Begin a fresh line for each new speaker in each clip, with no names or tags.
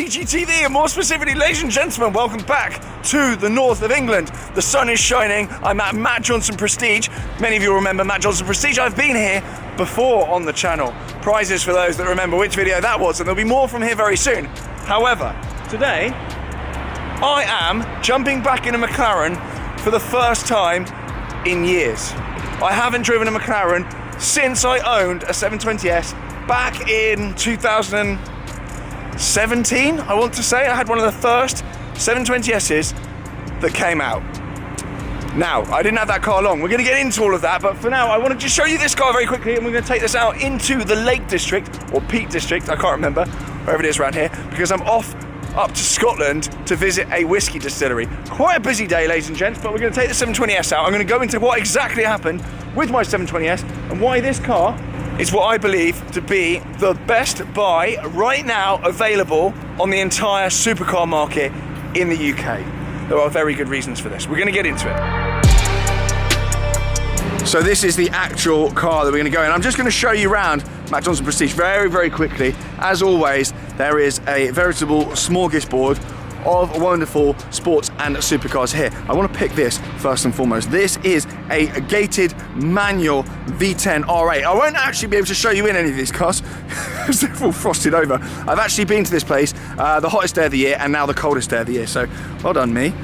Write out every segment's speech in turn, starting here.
GGTV, and more specifically, ladies and gentlemen, welcome back to the north of England. The sun is shining. I'm at Matt Johnson Prestige. Many of you will remember Matt Johnson Prestige. I've been here before on the channel. Prizes for those that remember which video that was, and there'll be more from here very soon. However, today, I am jumping back in a Mclaren for the first time in years. I haven't driven a McLaren since I owned a 720S back in 2017, I want to say. I had one of the first 720Ss that came out. Now, I didn't have that car long. We're going to get into all of that, but for now, I wanted to show you this car very quickly, and we're going to take this out into the Lake District, or Peak District, I can't remember, wherever it is around here, because I'm off up to Scotland to visit a whiskey distillery. Quite a busy day, ladies and gents, but we're going to take the 720S out. I'm going to go into what exactly happened with my 720S and why this car is what I believe to be the best buy right now available on the entire supercar market in the UK. There are very good reasons for this. We're going to get into it. So this is the actual car that we're going to go in. I'm just going to show you around Matt Johnson Prestige very, very quickly. As always, there is a veritable smorgasbord of wonderful sports and supercars here. I want to pick this first and foremost. This is a gated manual V10 R8. I won't actually be able to show you in any of these cars because they're all frosted over. I've actually been to this place, the hottest day of the year and now the coldest day of the year, so well done me.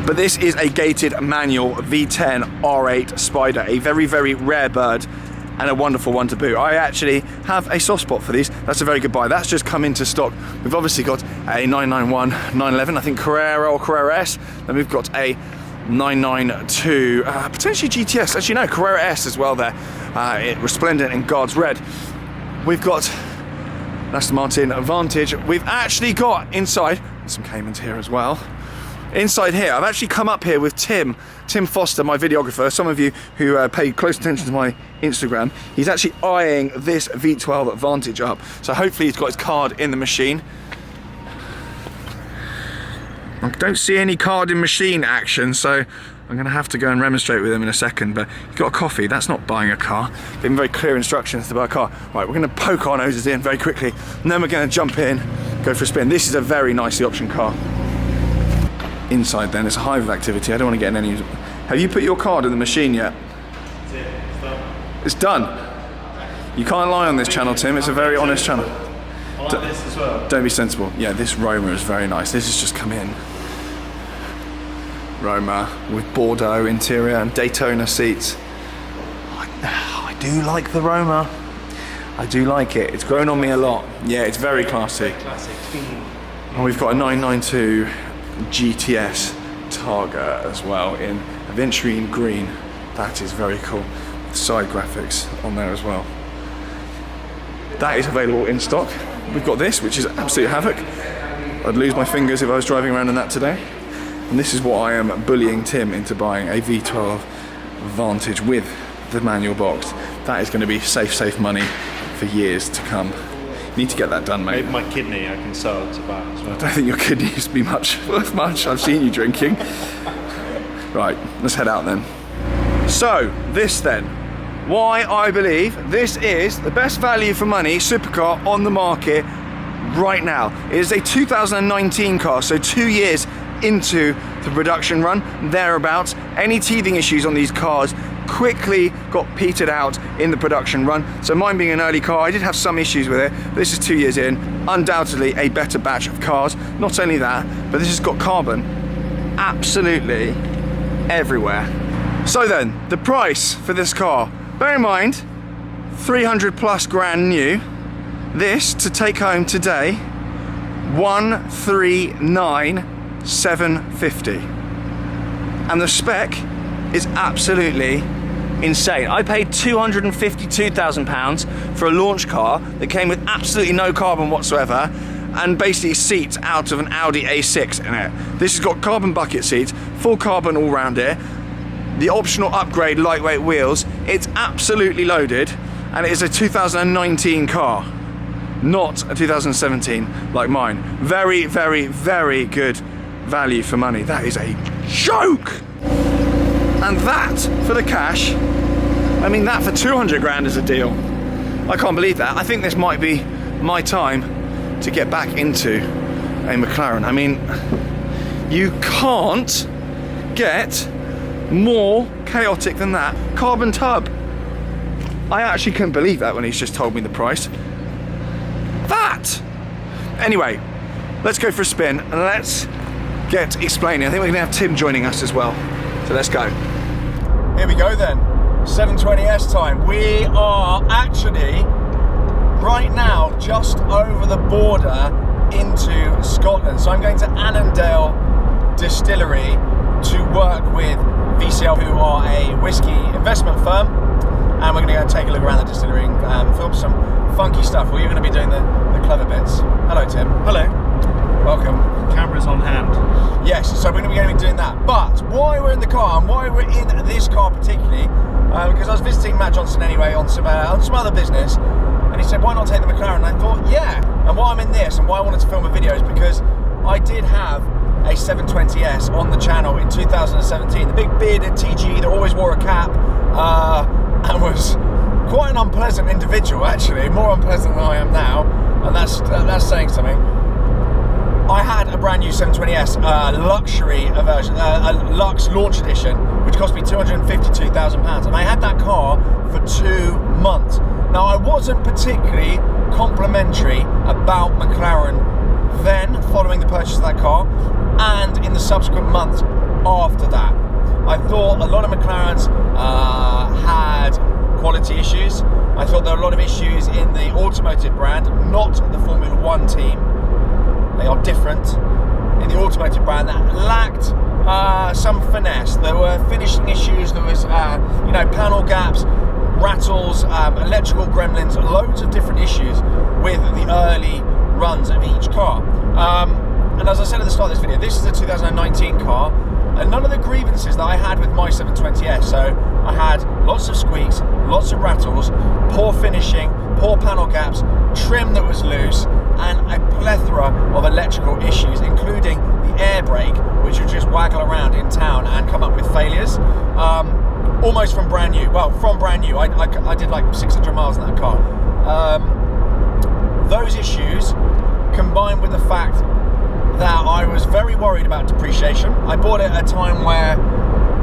But this is a gated manual V10 R8 Spider, a very, very rare bird and a wonderful one to boot. I actually have a soft spot for these. That's a very good buy. That's just come into stock. We've obviously got a 991, 911, I think Carrera or Carrera S. Then we've got a 992, potentially GTS. Actually, no, Carrera S as well there. Resplendent in God's red. We've got Aston Martin Vantage. We've actually got inside some Caymans here as well. Inside here, I've actually come up here with Tim Foster, my videographer. Some of you who pay close attention to my Instagram, he's actually eyeing this V12 Vantage up. So hopefully he's got his card in the machine. I don't see any card in machine action, so I'm gonna have to go and remonstrate with him in a second, but he's got a coffee, that's not buying a car. Giving very clear instructions to buy a car. Right, we're gonna poke our noses in very quickly, and then we're gonna jump in, go for a spin. This is a very nicely optioned car. Inside then, it's a hive of activity. I don't want to get in any. Have you put your card in the machine yet?
That's it, it's done.
It's done? You can't lie on this channel, Tim. It's a very honest channel.
I like this as well.
Don't be sensible. Yeah, this Roma is very nice. This has just come in. Roma with Bordeaux interior and Daytona seats. I do like the Roma. I do like it. It's grown on me a lot. Yeah, it's very classy.
Very classic.
And we've got a 992 GTS Targa as well in aventurine green. That is very cool. Side graphics on there as well. That is available in stock. We've got this, which is absolute havoc. I'd lose my fingers if I was driving around in that today. And this is what I am bullying Tim into buying, a V12 Vantage with the manual box. That is going to be safe money for years to come. You need to get that done, mate.
Maybe my kidney I can sell to buy as well.
I don't think your kidney used to be worth much. I've seen you drinking. Right, let's head out then. So, this then. Why I believe this is the best value for money supercar on the market right now. It is a 2019 car, so 2 years into the production run, thereabouts. Any teething issues on these cars quickly got petered out in the production run. So mine being an early car, I did have some issues with it, but this is 2 years in, undoubtedly a better batch of cars. Not only that, but this has got carbon absolutely everywhere. So then, the price for this car, bear in mind, 300 plus grand new. This to take home today, 139,750. And the spec is absolutely insane. I paid £252,000 for a launch car that came with absolutely no carbon whatsoever and basically seats out of an Audi A6 in it. This has got carbon bucket seats, full carbon all round it, the optional upgrade lightweight wheels. It's absolutely loaded, and it is a 2019 car, not a 2017 like mine. Very, very, very good value for money. That is a joke! And that for the cash, I mean, that for 200 grand is a deal. I can't believe that. I think this might be my time to get back into a McLaren. I mean, you can't get more chaotic than that. Carbon tub. I actually couldn't believe that when he's just told me the price. That! Anyway, let's go for a spin and let's get explaining. I think we're gonna have Tim joining us as well. So let's go. Here we go then. 720S time. We are actually right now just over the border into Scotland. So I'm going to Annandale Distillery to work with VCL, who are a whiskey investment firm, and we're going to go and take a look around the distillery and film some funky stuff. Well, you're going to be doing the clever bits. Hello, Tim.
Hello.
Welcome.
Cameras on hand.
Yes, so we're going to be doing that. But why we're in the car and why we're in this car particularly, because I was visiting Matt Johnson anyway on some other business, and he said, why not take the McLaren? And I thought, yeah. And why I'm in this and why I wanted to film a video is because I did have a 720S on the channel in 2017. The big bearded TG that always wore a cap and was quite an unpleasant individual, actually, more unpleasant than I am now, and that's saying something. I had a brand new 720S luxury version, a Lux launch edition, which cost me £252,000, and I had that car for 2 months. Now, I wasn't particularly complimentary about McLaren then, following the purchase of that car, and in the subsequent months after that. I thought a lot of McLarens had quality issues. I thought there were a lot of issues in the automotive brand, not the Formula One team. They are different. In the automotive brand, that lacked some finesse. There were finishing issues. There was, panel gaps, rattles, electrical gremlins, loads of different issues with the early runs of each car. And as I said at the start of this video, this is a 2019 car, and none of the grievances that I had with my 720S. So I had lots of squeaks, lots of rattles, poor finishing, poor panel gaps, trim that was loose, and a plethora of electrical issues, including the air brake, which would just waggle around in town and come up with failures. Almost from brand new. Well, from brand new. I did like 600 miles in that car. Those issues, combined with the fact that I was very worried about depreciation. I bought it at a time where,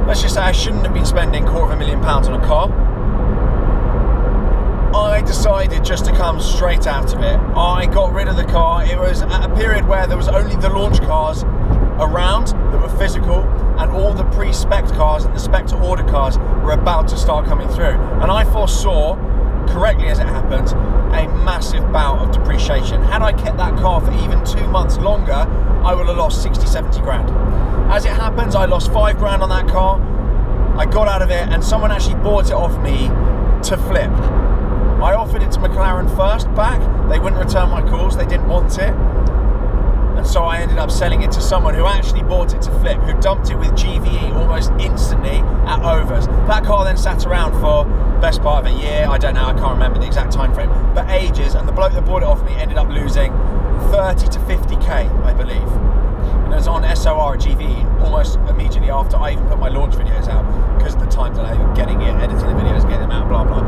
let's just say, I shouldn't have been spending £250,000 on a car. I decided just to come straight out of it. I got rid of the car. It was at a period where there was only the launch cars around that were physical, and all the pre-spec cars and the spec-to-order cars were about to start coming through. And I foresaw, correctly as it happened, a massive bout of depreciation. Had I kept that car for even 2 months longer, I would have lost 60, 70 grand. As it happens, I lost 5 grand on that car. I got out of it, and someone actually bought it off me to flip. I offered it to McLaren first back. They wouldn't return my calls. They didn't want it. And so I ended up selling it to someone who actually bought it to flip, who dumped it with GVE almost instantly at Overs. That car then sat around for the best part of a year. I don't know, I can't remember the exact time frame, but ages. And the bloke that bought it off me ended up losing 30 to 50k, I believe. And it was on SOR at GVE almost immediately after I even put my launch videos out, because of the time delay of getting it, editing the videos, getting them out, blah blah.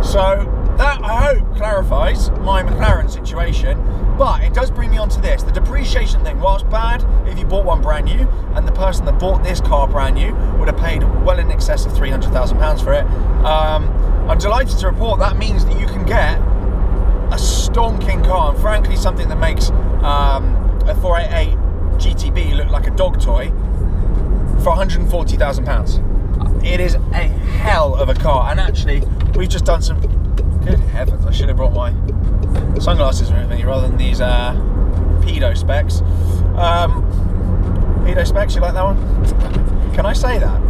So that, I hope, clarifies my McLaren situation. But it does bring me on to this. The depreciation thing, whilst bad if you bought one brand new, and the person that bought this car brand new would have paid well in excess of £300,000 for it, I'm delighted to report that means that you can get a stonking car, and frankly something that makes a 488 GTB look like a dog toy, for £140,000. It is a hell of a car, and actually we've just done some, good heavens, I should have brought my sunglasses with me rather than these pedo specs. Pedo specs, you like that one? Can I say that?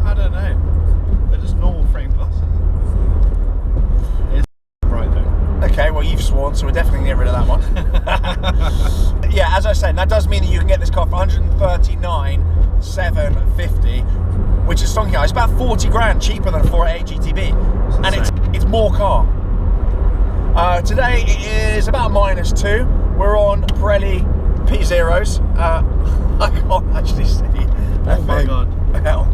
I don't know. They're just normal frame glasses. It's bright though.
Okay, well you've sworn, so we're definitely getting rid of that one. Yeah, as I said, that does mean that you can get this car for £139,750, which is stonking. It's about 40 grand cheaper than a 488 GTB, and it's more car. Today it is about -2. We're on Pirelli P0s. I can't actually see.
Oh my god.
Hell.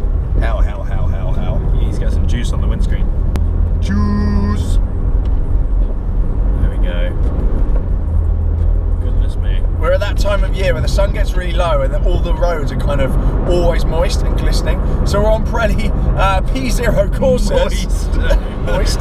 You need to get some juice on the windscreen.
Juice.
There we go. Goodness me.
time of year where the sun gets really low and all the roads are kind of always moist and glistening. So we're on Pirelli P0 Corsas. Moist.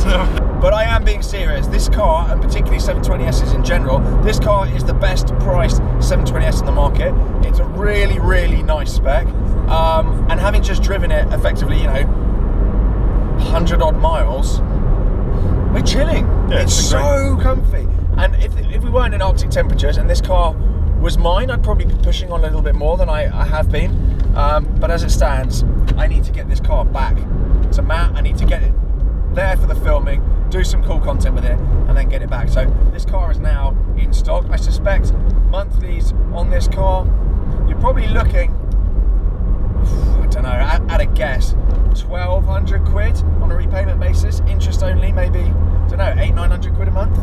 But I am being serious. This car, and particularly 720Ss in general, this car is the best priced 720S in the market. It's a really, really nice spec. And having just driven it effectively, 100 odd miles, we're chilling.
Yeah,
it's so comfy. And if we weren't in Arctic temperatures and this car was mine, I'd probably be pushing on a little bit more than I have been. But as it stands, I need to get this car back to Matt. I need to get it there for the filming, do some cool content with it, and then get it back. So this car is now in stock. I suspect monthlies on this car, you're probably looking, I don't know, at a guess, 1,200 quid on a repayment basis, interest only, maybe, I don't know, 800-900 quid a month,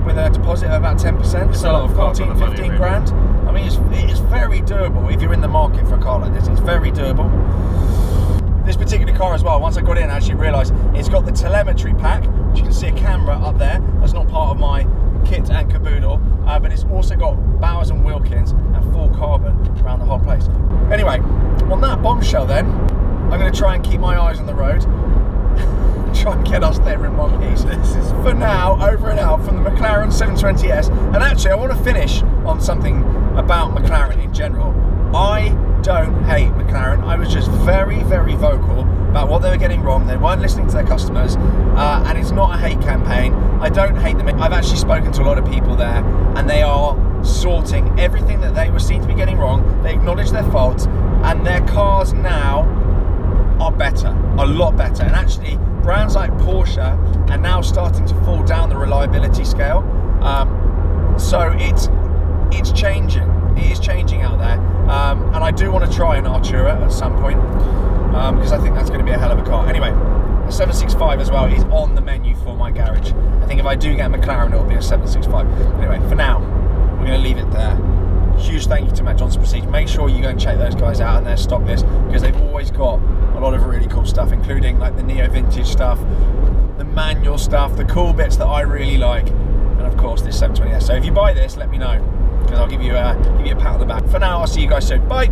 with a deposit of about 10%,
It's a lot of
14, 15 grand. I mean, it's very doable if you're in the market for a car like this. It's very doable. This particular car as well, once I got in, I actually realised it's got the telemetry pack, which you can see a camera up there. That's not part of my kit and caboodle, but it's also got Bowers and Wilkins and full carbon around the whole place. Anyway, on that bombshell then, I'm going to try and keep my eyes on the road, try and get us there in one piece. This is for now, over and out from the Mclaren 720S. And actually, I want to finish on something about McLaren in general. I don't hate McLaren. I was just very, very vocal about what they were getting wrong. They weren't listening to their customers, and it's not a hate campaign. I don't hate them. I've actually spoken to a lot of people there, and they are sorting everything that they were seen to be getting wrong. They acknowledge their faults, and their cars now are better, a lot better. And actually, brands like Porsche are now starting to fall down the reliability scale. So it's changing. It is changing out there, and I do want to try an Artura at some point, because I think that's going to be a hell of a car. Anyway, a 765 as well is on the menu for my garage. I think if I do get a McLaren, it'll be a 765. Anyway, for now, we're going to leave it there. Huge thank you to Matt Johnson Prestige. Make sure you go and check those guys out and their stock list, because they've always got a lot of really cool stuff, including like the Neo Vintage stuff, the manual stuff, the cool bits that I really like, and of course this 720S. So if you buy this, let me know, because I'll give you a pat on the back. For now, I'll see you guys soon. Bye.